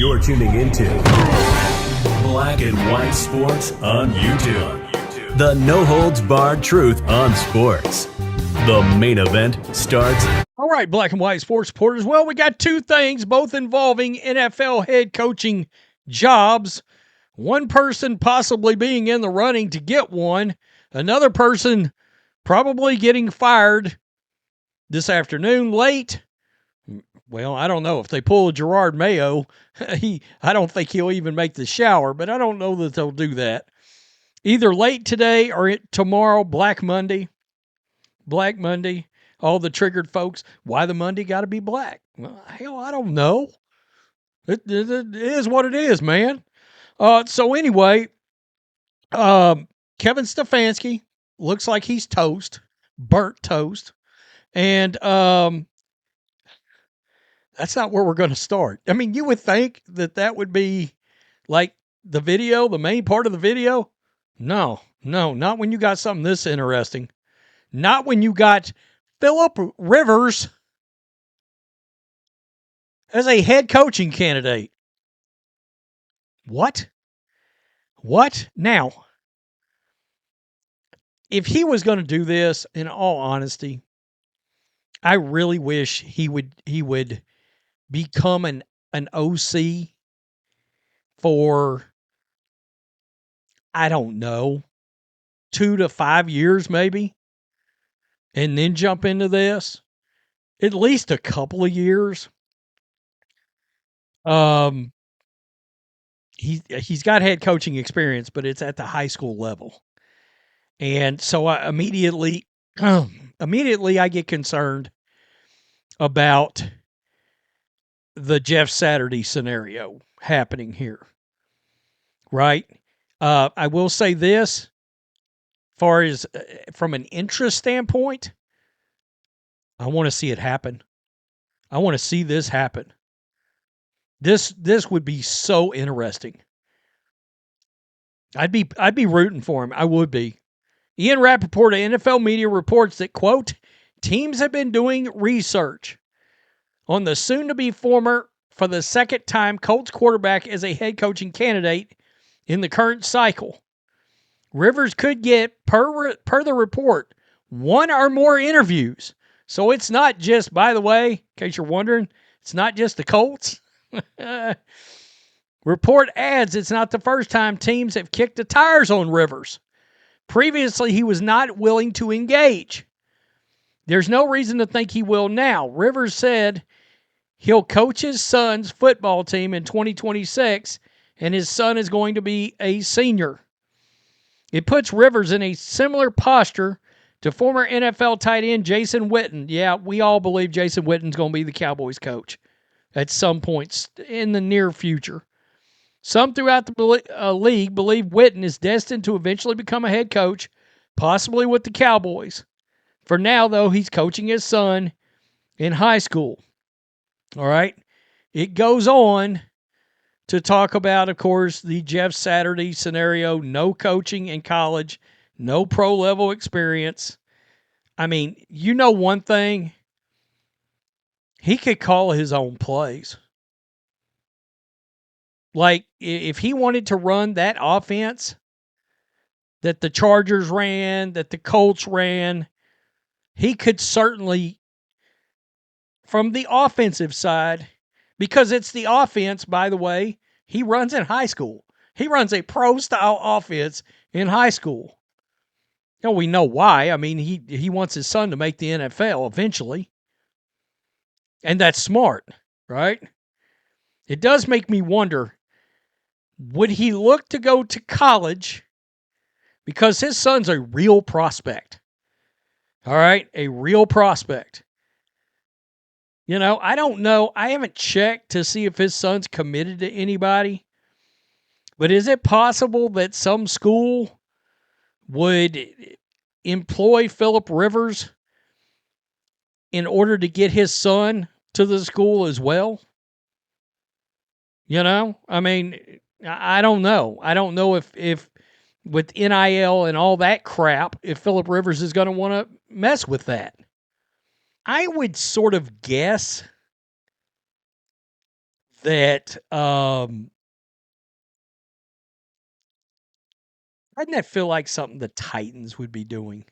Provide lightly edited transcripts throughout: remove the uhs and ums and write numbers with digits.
You're tuning into Black and White Sports on YouTube. The no-holds-barred truth on sports. The main event starts. All right, Black and White Sports supporters. Well, we got two things, both involving NFL head coaching jobs. One person possibly being in the running to get one. Another person probably getting fired this afternoon late. Well, I don't know. If they pull a Gerard Mayo, I don't think he'll even make the shower, but I don't know that they'll do that. Either late today or tomorrow, Black Monday. Black Monday. All the triggered folks, why the Monday got to be black? Well, hell, I don't know. It is what it is, man. So anyway, Kevin Stefanski looks like he's toast, burnt toast. And that's not where we're going to start. I mean, you would think that would be like the video, the main part of the video. No, not when you got something this interesting. Not when you got Philip Rivers as a head coaching candidate. What? Now, if he was going to do this, in all honesty, I really wish he would become an OC for, I don't know, 2 to 5 years maybe, and then jump into this. At least a couple of years. He's got head coaching experience, but it's at the high school level. And so I immediately I get concerned about the Jeff Saturday scenario happening here. Right? I will say this, far as from an interest standpoint, I want to see it happen. I want to see this happen. This would be so interesting. I'd be rooting for him. I would be. Ian Rappaport of NFL Media reports that, quote, teams have been doing research on the soon-to-be former, for the second time, Colts quarterback as a head coaching candidate in the current cycle. Rivers could get, per the report, one or more interviews. So it's not just, by the way, in case you're wondering, it's not just the Colts. Report adds it's not the first time teams have kicked the tires on Rivers. Previously, he was not willing to engage. There's no reason to think he will now. Rivers said he'll coach his son's football team in 2026, and his son is going to be a senior. It puts Rivers in a similar posture to former NFL tight end Jason Witten. Yeah, we all believe Jason Witten's going to be the Cowboys coach at some points in the near future. Some throughout the league believe Witten is destined to eventually become a head coach, possibly with the Cowboys. For now, though, he's coaching his son in high school. All right? It goes on to talk about, of course, the Jeff Saturday scenario, no coaching in college, no pro-level experience. I mean, you know one thing, he could call his own plays. Like, if he wanted to run that offense that the Chargers ran, that the Colts ran, he could certainly, from the offensive side, because it's the offense, by the way, he runs in high school. He runs a pro-style offense in high school. Now, we know why. I mean, he wants his son to make the NFL eventually. And that's smart, right? It does make me wonder, would he look to go to college because his son's a real prospect? All right, a real prospect. You know, I don't know. I haven't checked to see if his son's committed to anybody. But is it possible that some school would employ Philip Rivers in order to get his son to the school as well? You know, I mean, I don't know. I don't know if with NIL and all that crap, if Philip Rivers is going to want to mess with that. I would sort of guess that doesn't that feel like something the Titans would be doing?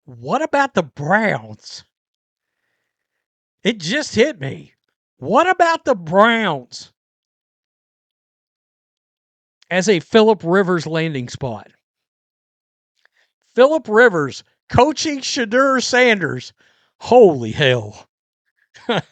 What about the Browns? It just hit me. What about the Browns as a Phillip Rivers landing spot? Phillip Rivers coaching Shadur Sanders. Holy hell. I'm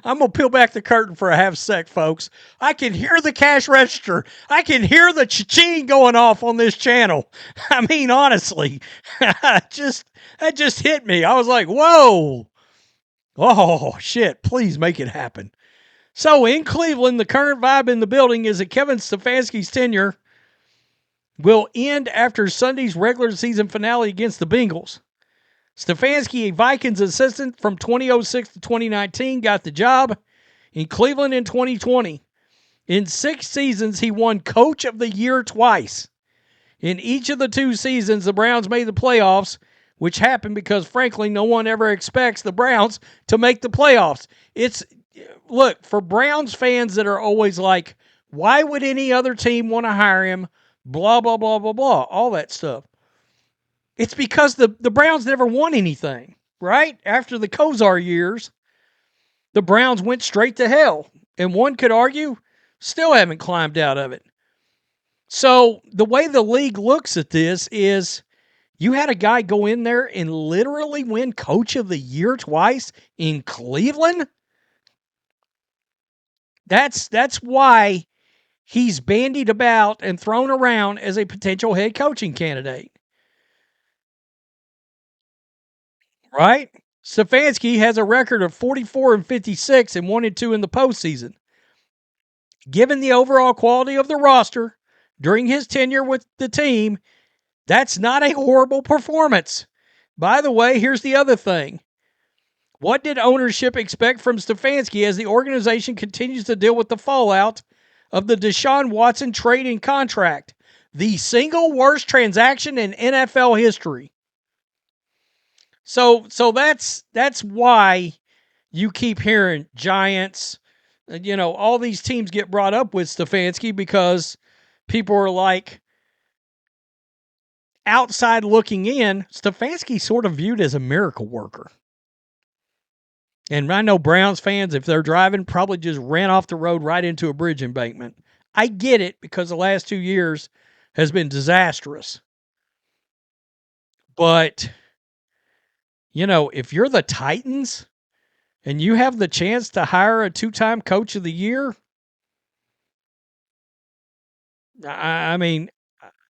going to peel back the curtain for a half sec, folks. I can hear the cash register. I can hear the cha-ching going off on this channel. I mean, honestly, that just hit me. I was like, whoa. Oh, shit. Please make it happen. So in Cleveland, the current vibe in the building is that Kevin Stefanski's tenure will end after Sunday's regular season finale against the Bengals. Stefanski, a Vikings assistant from 2006 to 2019, got the job in Cleveland in 2020. In 6 seasons, he won Coach of the Year twice. In each of the 2 seasons, the Browns made the playoffs, which happened because, frankly, no one ever expects the Browns to make the playoffs. Look, for Browns fans that are always like, why would any other team want to hire him? Blah, blah, blah, blah, blah, all that stuff. It's because the Browns never won anything, right? After the Kozar years, the Browns went straight to hell. And one could argue, still haven't climbed out of it. So the way the league looks at this is you had a guy go in there and literally win Coach of the Year twice in Cleveland? That's why he's bandied about and thrown around as a potential head coaching candidate. Right? Stefanski has a record of 44-56 and 1-2 in the postseason. Given the overall quality of the roster during his tenure with the team, that's not a horrible performance. By the way, here's the other thing. What did ownership expect from Stefanski as the organization continues to deal with the fallout of the Deshaun Watson trade and contract? The single worst transaction in NFL history. So that's why you keep hearing Giants, all these teams get brought up with Stefanski because people are like, outside looking in, Stefanski's sort of viewed as a miracle worker. And I know Browns fans, if they're driving, probably just ran off the road right into a bridge embankment. I get it because the last 2 years has been disastrous. But if you're the Titans and you have the chance to hire a 2-time coach of the year, I mean,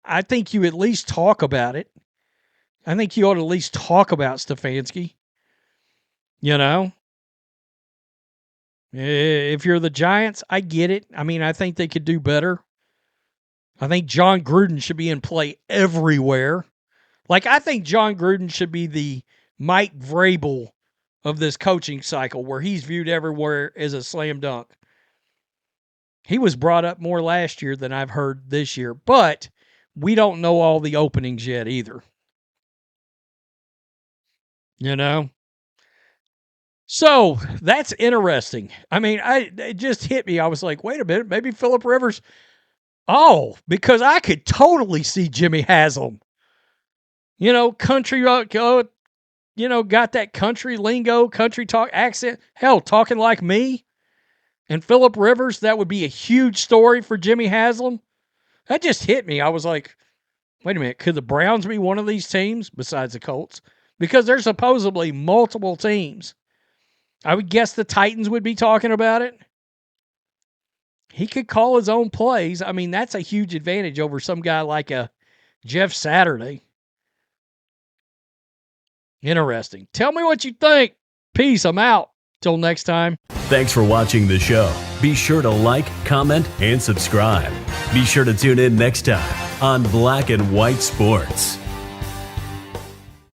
I think you at least talk about it. I think you ought to at least talk about Stefanski. If you're the Giants, I get it. I mean, I think they could do better. I think John Gruden should be in play everywhere. Like, I think John Gruden should be the Mike Vrabel of this coaching cycle where he's viewed everywhere as a slam dunk. He was brought up more last year than I've heard this year, but we don't know all the openings yet either. So that's interesting. I mean, it just hit me. I was like, wait a minute, maybe Phillip Rivers. Oh, because I could totally see Jimmy Haslam. Country, got that country lingo, country talk accent. Hell, talking like me. And Phillip Rivers, that would be a huge story for Jimmy Haslam. That just hit me. I was like, wait a minute, could the Browns be one of these teams besides the Colts? Because there's supposedly multiple teams. I would guess the Titans would be talking about it. He could call his own plays. I mean, that's a huge advantage over some guy like a Jeff Saturday. Interesting. Tell me what you think. Peace. I'm out. Till next time. Thanks for watching the show. Be sure to like, comment, and subscribe. Be sure to tune in next time on Black and White Sports.